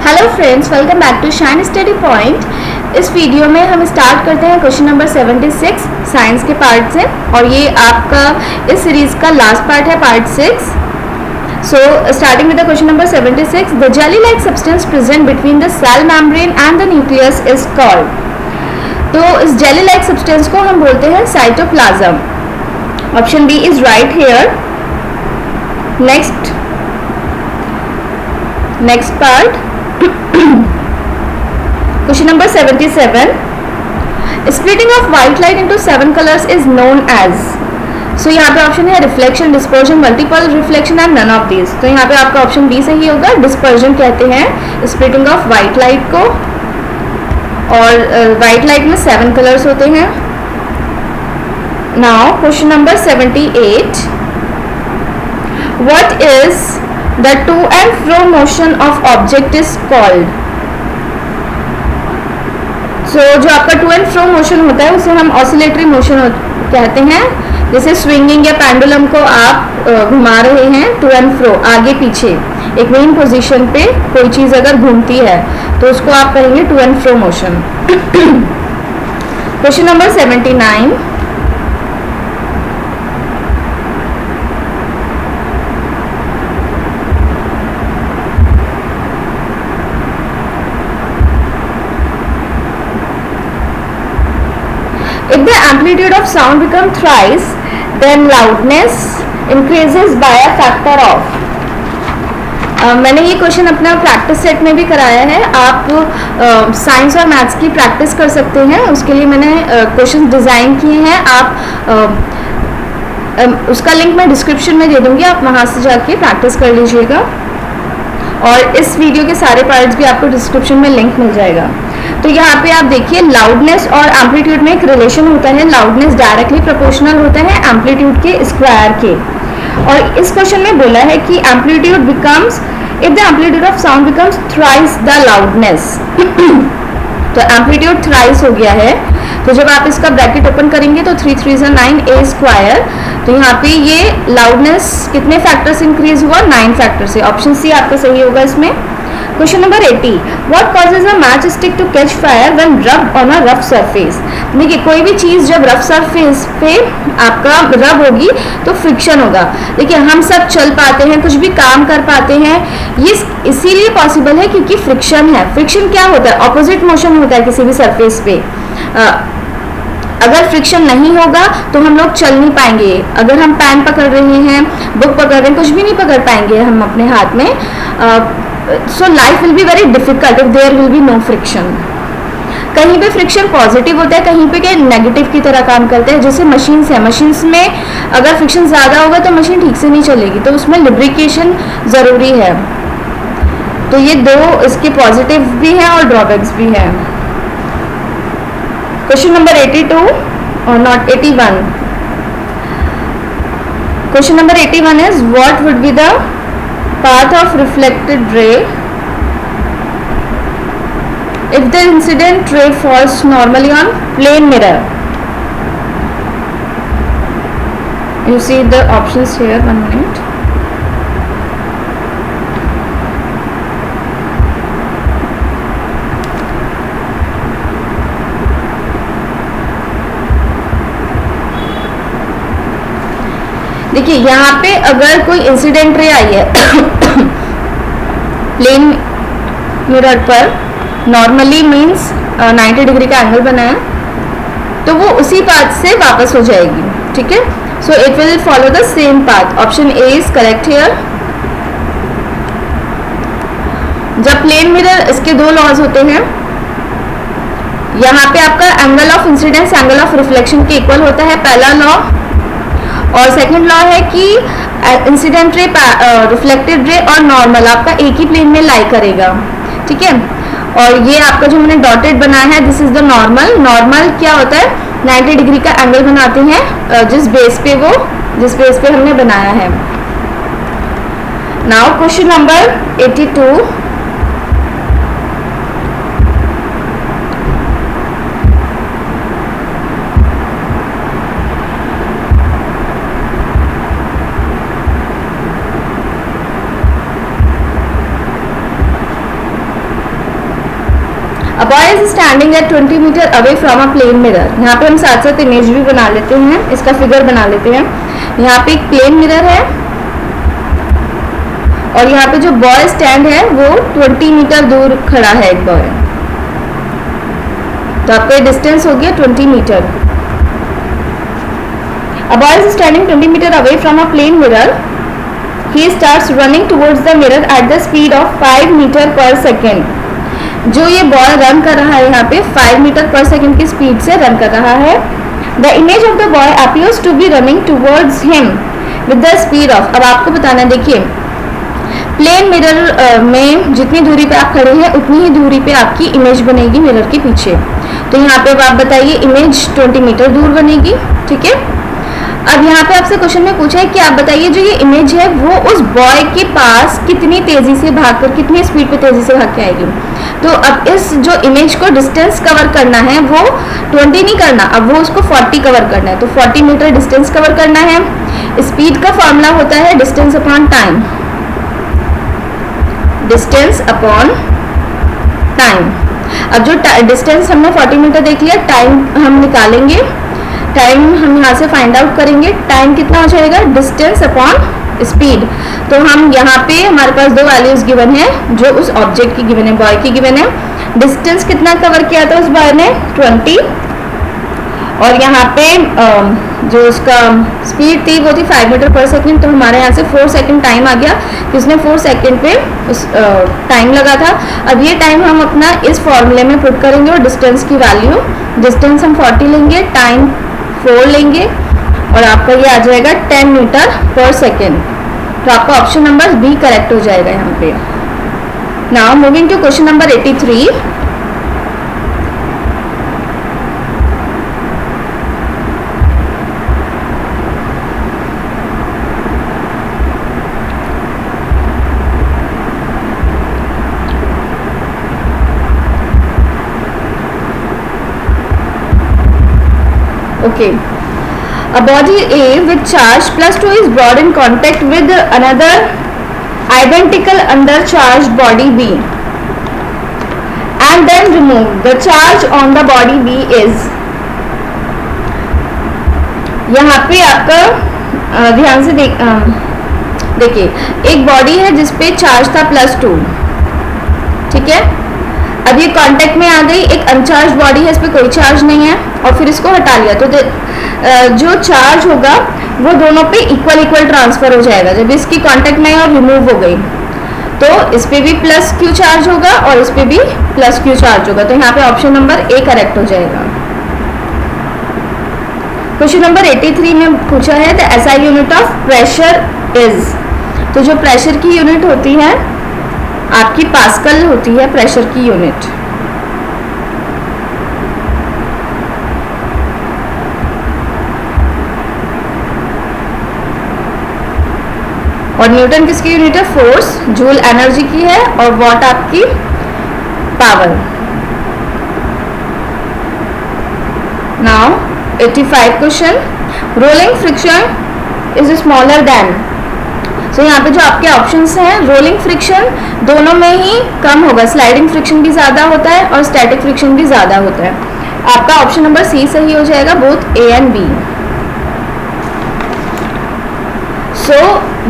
Hello friends, welcome back to Shine Study Point. इस video में हम स्टार्ट करते हैं क्वेश्चन नंबर 76 साइंस के पार्ट से, और ये आपका इस सीरीज का लास्ट पार्ट है, part 6। So starting with the question number 76, the jelly like substance present between the cell membrane and the nucleus is called. तो इस जेली लाइक सब्सटेंस को हम बोलते हैं cytoplasm. Option B is right here. Next part, question number 77, splitting of white light into 7 colors is known as। so यहाँ पे option है reflection, dispersion, multiple reflection and none of these. तो यहाँ पे आपका ऑप्शन बी सही होगा, dispersion कहते हैं स्प्लिटिंग ऑफ व्हाइट लाइट को। और व्हाइट लाइट में 7 कलर्स होते हैं। Now question number 78, what is the two and fro motion of object is called. जो आपका टू एंड फ्रो मोशन होता है उसे हम ऑसिलेटरी मोशन कहते हैं। जैसे स्विंगिंग या पेंडुलम को आप घुमा रहे हैं टू एंड फ्रो, आगे पीछे एक मेन पोजीशन पे कोई चीज अगर घूमती है तो उसको आप कहेंगे to and fro motion. Question number 79, if the amplitude of sound becomes thrice, then loudness increases by a factor of। मैंने ये क्वेश्चन अपना प्रैक्टिस सेट में भी कराया है। आप साइंस और मैथ्स की प्रैक्टिस कर सकते हैं, उसके लिए मैंने क्वेश्चन डिज़ाइन किए हैं। आप उसका लिंक मैं डिस्क्रिप्शन में दे दूँगी, आप वहाँ से जाके प्रैक्टिस कर लीजिएगा। और इस वीडियो के सारे पार्ट्स भी आपको डिस्क्रिप्शन में लिंक मिल जाएगा। तो यहाँ पे आप देखिए, लाउडनेस और एम्पलीट्यूड में एक रिलेशन होता है। लाउडनेस डायरेक्टली प्रोपोर्शनल होता है एम्पलीट्यूड के स्क्वायर के। और इस क्वेश्चन में बोला है कि amplitude becomes, if the amplitude of sound becomes thrice the loudness. तो एम्पलीट्यूड थ्राइस हो गया है, तो जब आप इसका ब्रैकेट ओपन करेंगे तो 3 3 9 a स्क्वायर। तो यहाँ पे ये लाउडनेस कितने फैक्टर से इंक्रीज हुआ, 9 फैक्टर से। ऑप्शन सी आपका सही होगा इसमें। Question number 80, what causes a match stick to catch fire when rubbed on a rough surface. देखिए, कोई भी चीज़ जब रफ सरफेस पे आपका रब होगी तो फ्रिक्शन होगा। देखिए, हम सब चल पाते हैं, कुछ भी काम कर पाते हैं, ये इसीलिए पॉसिबल है क्योंकि फ्रिक्शन है। फ्रिक्शन क्या होता है, ऑपोजिट मोशन होता है किसी भी सरफेस पे। अगर फ्रिक्शन नहीं होगा तो हम लोग चल नहीं पाएंगे। अगर हम पेन पकड़ रहे हैं, बुक पकड़ रहे हैं, कुछ भी नहीं पकड़ पाएंगे हम अपने हाथ में। So life will be very difficult if there will be no friction. कहीं पे फ्रिक्शन पॉजिटिव होता है, कहीं पे क्या नेगेटिव की तरह काम करते हैं। जैसे मशीन्स है, मशीन्स में अगर फ्रिक्शन ज़्यादा होगा तो मशीन ठीक से नहीं चलेगी, तो उसमें लिब्रिकेशन ज़रूरी है। तो ये दो इसके पॉजिटिव भी हैं और ड्रॉबैक्स भी हैं। क्वेश्चन नंबर 82 और not 81। Question number 81 is what would be the path of reflected ray if the incident ray falls normally on plane mirror। you see the options here, 1 minute। देखिए, यहाँ पे अगर कोई इंसिडेंट रे आई है plane mirror पर, normally means 90 degree का angle बना है, तो वो उसी पाथ से वापस हो जाएगी। ठीक है, so it will follow the same path. Option A is correct here. जब प्लेन मिरर, इसके दो लॉज होते हैं। यहाँ पे आपका angle of incidence angle of reflection के इक्वल होता है, पहला लॉ। और सेकंड लॉ है कि इंसिडेंट रे, रिफ्लेक्टेड रे और नॉर्मल आपका एक ही प्लेन में लाई करेगा। ठीक है, और ये आपका जो मैंने डॉटेड बनाया है, this is the normal. Normal क्या होता है, 90 डिग्री का एंगल बनाते हैं जिस बेस पे हमने बनाया है। Now question number 82, a boy is standing at 20 metre away from a plane mirror. यहाँ पे हम साथ साथ इमेज भी बना लेते हैं, इसका फिगर बना लेते हैं। यहाँ पे एक प्लेन मिरर है और यहाँ पे जो बॉय स्टैंड है वो 20 मीटर दूर खड़ा है एक बॉय। तो आपका डिस्टेंस हो गया 20 metre. A boy is standing 20 meter away from a plane mirror. He starts running towards the mirror at the speed of 5 meter per second. जो ये बॉय रन कर रहा है यहाँ पे 5 मीटर पर सेकेंड की स्पीड से रन कर रहा है। The image of the boy appears to be running towards him with the speed of। अब आपको बताना, देखिए प्लेन मिरर में जितनी दूरी पे आप खड़े हैं उतनी ही दूरी पे आपकी इमेज बनेगी मिरर के पीछे। तो यहाँ पे आप बताइए इमेज 20 मीटर दूर बनेगी, ठीक है। अब यहाँ पे आपसे क्वेश्चन में पूछा है कि आप बताइए जो ये इमेज है वो उस बॉय के पास कितनी तेजी से भागकर, कितनी स्पीड पे तेजी से भाग के आएगी। तो अब इस जो इमेज को डिस्टेंस कवर करना है वो 20 नहीं करना, अब वो उसको 40 कवर करना है। तो 40 मीटर डिस्टेंस कवर करना है। स्पीड का फॉर्मूला होता है distance upon time, distance upon time. अब जो डिस्टेंस हमने 40 मीटर देख लिया, टाइम हम निकालेंगे, टाइम हम यहाँ से फाइंड आउट करेंगे। टाइम कितना हो जाएगा, डिस्टेंस अपॉन स्पीड। तो हम यहाँ पे हमारे पास दो वैल्यूज गिवन है, जो उस ऑब्जेक्ट की गिवन है, बॉय की गिवन है। डिस्टेंस कितना कवर किया था उस बॉय ने, 20, और यहाँ पे जो उसका स्पीड थी वो थी 5 मीटर पर सेकेंड। तो हमारे यहाँ से 4 सेकेंड टाइम आ गया कि उसने 4 सेकेंड पे उस टाइम लगा था। अब ये टाइम हम अपना इस फॉर्मूले में पुट करेंगे और डिस्टेंस की वैल्यू, डिस्टेंस हम 40 लेंगे, टाइम 4 लेंगे और आपका ये आ जाएगा 10 मीटर पर सेकेंड। तो आपका ऑप्शन नंबर बी करेक्ट हो जाएगा यहाँ पे। Now moving to question number 83। Okay. A body A with charge +2 is brought in contact with another identical undercharged body B and then removed. The charge on the body B is। यहाँ पे आपका ध्यान से देखिए एक body है जिसपे charge था +2, ठीक है। अब ये कांटेक्ट में आ गई, एक अनचार्ज बॉडी है, इस पर कोई चार्ज नहीं है और फिर इसको हटा लिया। तो जो चार्ज होगा वो दोनों पे इक्वल ट्रांसफर हो जाएगा। जब इसकी कांटेक्ट में और रिमूव हो गई तो इस पे भी +q चार्ज होगा और इस पे भी +q चार्ज होगा। तो यहाँ पे ऑप्शन नंबर ए करेक्ट हो जाएगा। क्वेश्चन नंबर 83 में पूछा है the SI unit of pressure is. तो जो प्रेशर की यूनिट होती है आपकी पास्कल होती है, प्रेशर की यूनिट। और न्यूटन किसकी यूनिट है, फोर्स। जूल एनर्जी की है और वॉट आपकी power. Now 85 question. Rolling friction is smaller than. तो यहाँ पे जो आपके ऑप्शंस हैं, रोलिंग फ्रिक्शन दोनों में ही कम होगा, स्लाइडिंग फ्रिक्शन भी ज़्यादा होता है और स्टैटिक फ्रिक्शन भी ज़्यादा होता है। आपका ऑप्शन नंबर सी सही हो जाएगा, बोथ ए एंड बी। सो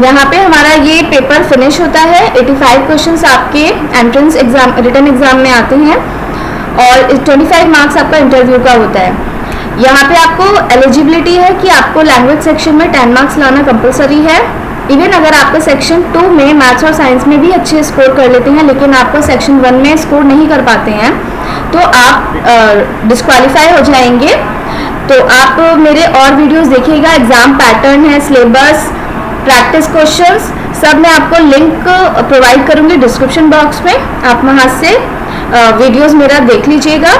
यहाँ पे हमारा ये पेपर फिनिश होता है। 85 क्वेश्चंस आपके एंट्रेंस एग्जाम, रिटन एग्जाम में आते हैं और 25 मार्क्स आपका इंटरव्यू का होता है। यहाँ पे आपको एलिजिबिलिटी है कि आपको लैंग्वेज सेक्शन में 10 मार्क्स लाना कंपलसरी है। इवन अगर आपको सेक्शन 2 में मैथ्स और साइंस में भी अच्छे स्कोर कर लेते हैं लेकिन आपको सेक्शन 1 में स्कोर नहीं कर पाते हैं तो आप डिस्क्वालीफाई हो जाएंगे। तो आप मेरे और वीडियोस देखिएगा, एग्जाम पैटर्न है, सिलेबस, प्रैक्टिस क्वेश्चंस, सब मैं आपको लिंक प्रोवाइड करूँगी डिस्क्रिप्शन बॉक्स में। आप वहाँ से वीडियोस मेरा देख लीजिएगा।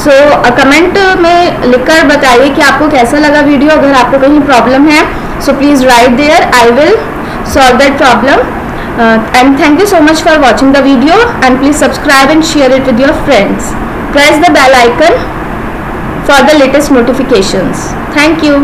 सो कमेंट में लिखकर बताइए कि आपको कैसा लगा वीडियो। अगर आपको कहीं प्रॉब्लम है so please write there, I will solve that problem. And thank you so much for watching the video and please subscribe and share it with your friends. Press the bell icon for the latest notifications. Thank you.